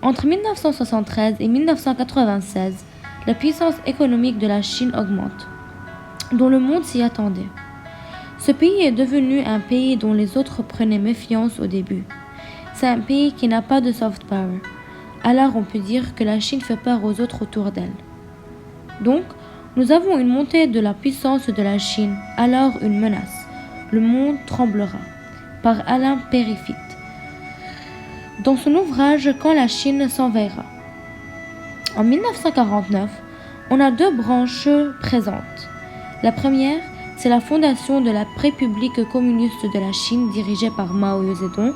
Entre 1973 et 1996, la puissance économique de la Chine augmente, dont le monde s'y attendait. Ce pays est devenu un pays dont les autres prenaient méfiance au début. C'est un pays qui n'a pas de soft power. Alors on peut dire que la Chine fait peur aux autres autour d'elle. Donc, nous avons une montée de la puissance de la Chine, alors une menace. Le monde tremblera. Par Alain Périphite. Dans son ouvrage Quand la Chine s'enverra. En 1949, on a deux branches présentes. La première, c'est la fondation de la République communiste de la Chine dirigée par Mao Zedong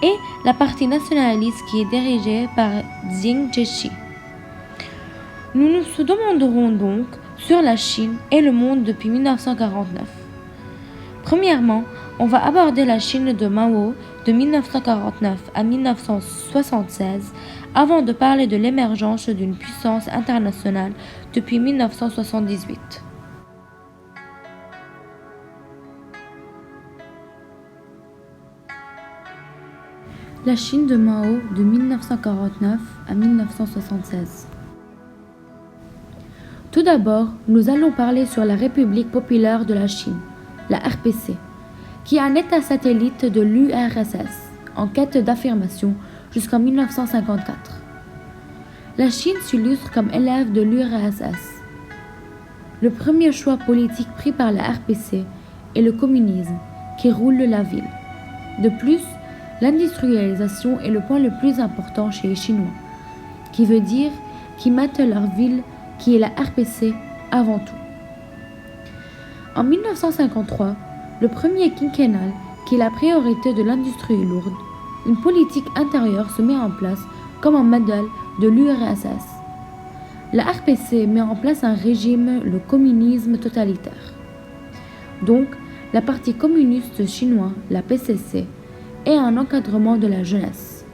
et la partie nationaliste qui est dirigée par Jiang Zemin. Nous nous demanderons donc sur la Chine et le monde depuis 1949. Premièrement, on va aborder la Chine de Mao de 1949 à 1976 avant de parler de l'émergence d'une puissance internationale depuis 1978. La Chine de Mao de 1949 à 1976. Tout d'abord, nous allons parler sur la République populaire de la Chine, la RPC, qui est un État satellite de l'URSS, en quête d'affirmation jusqu'en 1954. La Chine s'illustre comme élève de l'URSS. Le premier choix politique pris par la RPC est le communisme, qui roule la ville. De plus, l'industrialisation est le point le plus important chez les Chinois, qui veut dire qu'ils mettent leur ville, qui est la RPC, avant tout. En 1953, le premier quinquennal, qui est la priorité de l'industrie lourde, une politique intérieure se met en place comme un modèle de l'URSS. La RPC met en place un régime, le communisme totalitaire. Donc, la partie communiste chinoise, la PCC, et un encadrement de la jeunesse.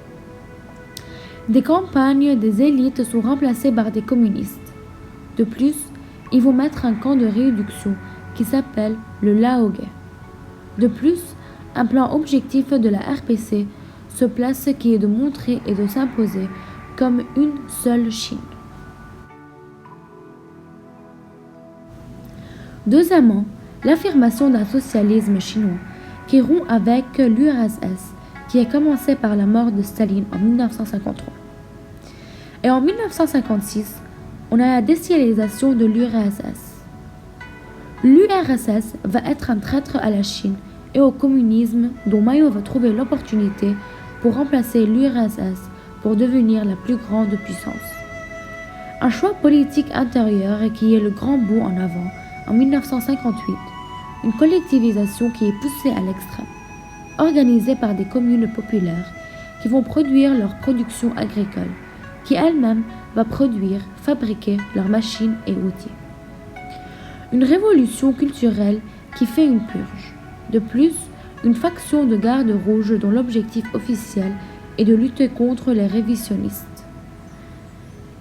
Des campagnes des élites sont remplacées par des communistes. De plus, ils vont mettre un camp de réduction qui s'appelle le Laogai. De plus, un plan objectif de la RPC se place qui est de montrer et de s'imposer comme une seule Chine. Deuxièmement, l'affirmation d'un socialisme chinois qui rompt avec l'URSS, qui a commencé par la mort de Staline en 1953. Et en 1956, on a la décialisation de l'URSS. L'URSS va être un traître à la Chine et au communisme dont Mao va trouver l'opportunité pour remplacer l'URSS pour devenir la plus grande puissance. Un choix politique intérieur qui est le grand bond en avant en 1958. Une collectivisation qui est poussée à l'extrême, organisée par des communes populaires qui vont produire leur production agricole, qui elle-même va produire, fabriquer leurs machines et outils. Une révolution culturelle qui fait une purge. De plus, une faction de gardes rouges dont l'objectif officiel est de lutter contre les révisionnistes.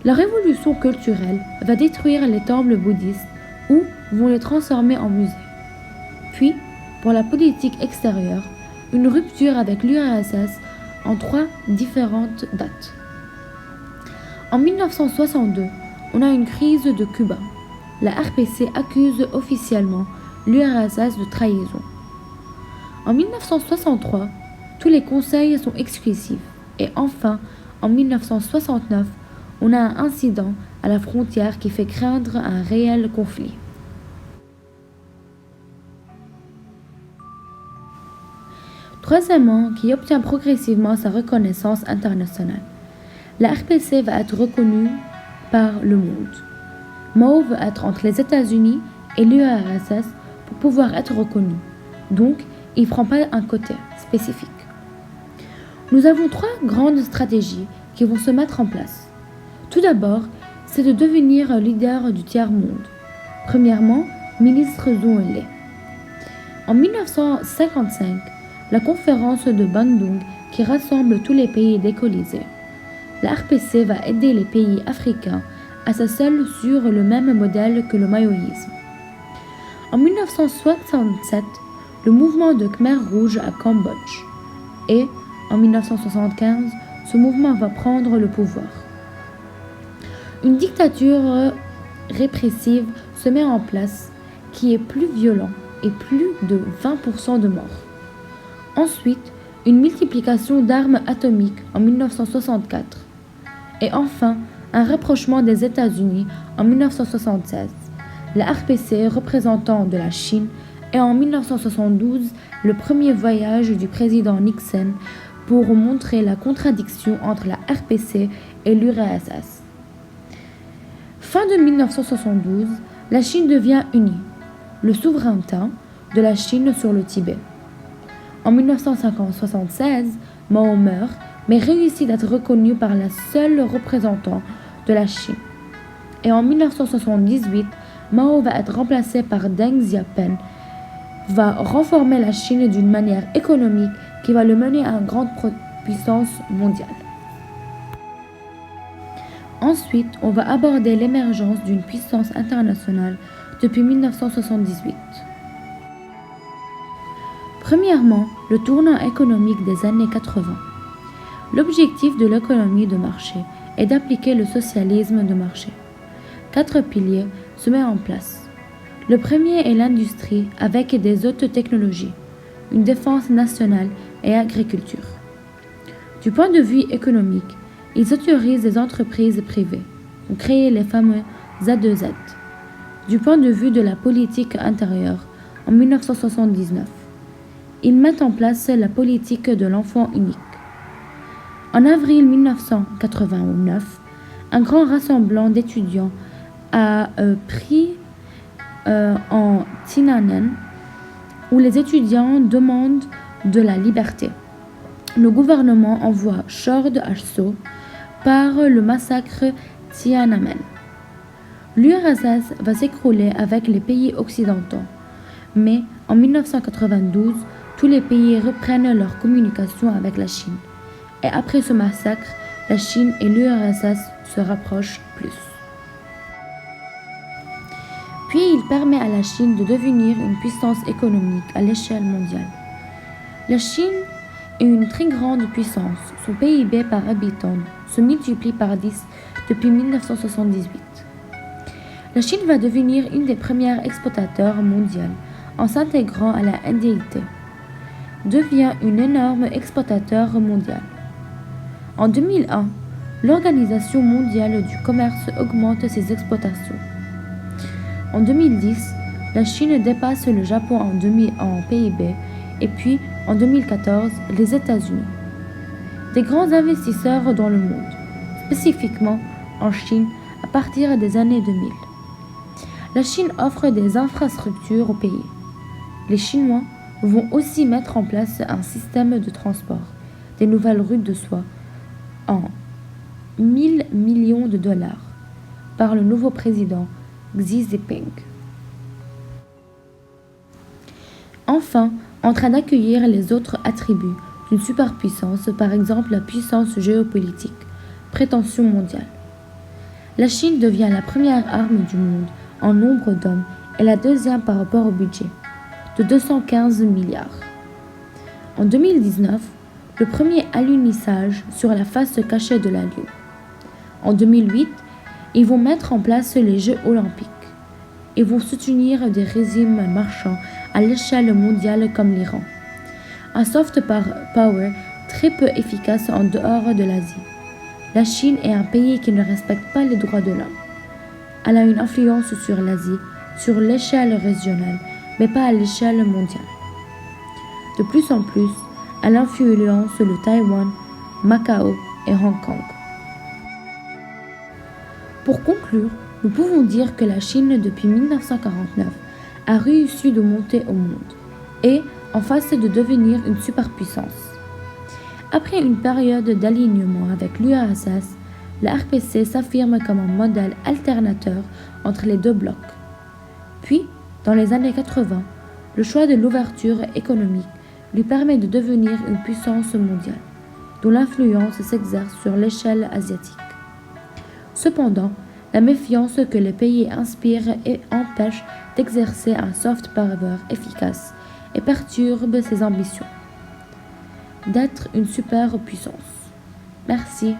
La révolution culturelle va détruire les temples bouddhistes ou vont les transformer en musées. Puis, pour la politique extérieure, une rupture avec l'URSS en 3 différentes dates. En 1962, on a une crise de Cuba. La RPC accuse officiellement l'URSS de trahison. En 1963, tous les conseils sont exclusifs. Et enfin, en 1969, on a un incident à la frontière qui fait craindre un réel conflit. Troisièmement, qui obtient progressivement sa reconnaissance internationale. La RPC va être reconnue par le monde. Mao veut être entre les États-Unis et l'URSS pour pouvoir être reconnu. Donc, il ne prend pas un côté spécifique. Nous avons 3 grandes stratégies qui vont se mettre en place. Tout d'abord, c'est de devenir leader du tiers-monde. Premièrement, ministre Zhou. En 1955, la conférence de Bandung qui rassemble tous les pays décolonisés. La RPC va aider les pays africains à s'associer sur le même modèle que le maoïsme. En 1967, le mouvement de Khmer Rouge à Cambodge et, en 1975, ce mouvement va prendre le pouvoir. Une dictature répressive se met en place qui est plus violente et plus de 20% de morts. Ensuite, une multiplication d'armes atomiques en 1964. Et enfin, un rapprochement des États-Unis en 1976, la RPC représentant de la Chine, et en 1972, le premier voyage du président Nixon pour montrer la contradiction entre la RPC et l'URSS. Fin de 1972, la Chine devient unie, le souveraineté de la Chine sur le Tibet. En 1976, Mao meurt, mais réussit d'être reconnu par la seule représentante de la Chine. Et en 1978, Mao va être remplacé par Deng Xiaoping, va renforcer la Chine d'une manière économique qui va le mener à une grande puissance mondiale. Ensuite, on va aborder l'émergence d'une puissance internationale depuis 1978. Premièrement, le tournant économique des années 80. L'objectif de l'économie de marché est d'appliquer le socialisme de marché. 4 piliers se mettent en place. Le premier est l'industrie avec des hautes technologies, une défense nationale et agriculture. Du point de vue économique, ils autorisent les entreprises privées, ont créé les fameux A2Z. Du point de vue de la politique intérieure, en 1979, ils mettent en place la politique de l'enfant unique. En avril 1989, un grand rassemblement d'étudiants a pris en Tiananmen, où les étudiants demandent de la liberté. Le gouvernement envoie chars d'assaut par le massacre Tiananmen. L'URSS va s'écrouler avec les pays occidentaux, mais en 1992, tous les pays reprennent leur communication avec la Chine. Et après ce massacre, la Chine et l'URSS se rapprochent plus. Puis il permet à la Chine de devenir une puissance économique à l'échelle mondiale. La Chine est une très grande puissance. Son PIB par habitant se multiplie par 10 depuis 1978. La Chine va devenir une des premières exportateurs mondiales en s'intégrant à la NDIT. Devient une énorme exportateur mondial. En 2001, l'Organisation mondiale du commerce augmente ses exportations. En 2010, la Chine dépasse le Japon en PIB et puis en 2014, les États-Unis. Des grands investisseurs dans le monde, spécifiquement en Chine à partir des années 2000. La Chine offre des infrastructures au pays. Les Chinois vont aussi mettre en place un système de transport, des nouvelles routes de soie, en 1000 millions de dollars par le nouveau président Xi Jinping. Enfin, en train d'accueillir les autres attributs d'une superpuissance, par exemple la puissance géopolitique, prétention mondiale. La Chine devient la première arme du monde en nombre d'hommes et la deuxième par rapport au budget, de 215 milliards. En 2019, le premier alunissage sur la face cachée de la Lune. En 2008, ils vont mettre en place les Jeux olympiques. Ils vont soutenir des régimes marchands à l'échelle mondiale comme l'Iran. Un soft power très peu efficace en dehors de l'Asie. La Chine est un pays qui ne respecte pas les droits de l'homme. Elle a une influence sur l'Asie, sur l'échelle régionale, mais pas à l'échelle mondiale. De plus en plus, elle influence le Taïwan, Macao et Hong Kong. Pour conclure, nous pouvons dire que la Chine, depuis 1949, a réussi de monter au monde et en face de devenir une superpuissance. Après une période d'alignement avec l'URSS, la RPC s'affirme comme un modèle alternateur entre les deux blocs. Puis, dans les années 80, le choix de l'ouverture économique lui permet de devenir une puissance mondiale, dont l'influence s'exerce sur l'échelle asiatique. Cependant, la méfiance que les pays inspirent et empêche d'exercer un soft power efficace et perturbe ses ambitions d'être une superpuissance. Merci.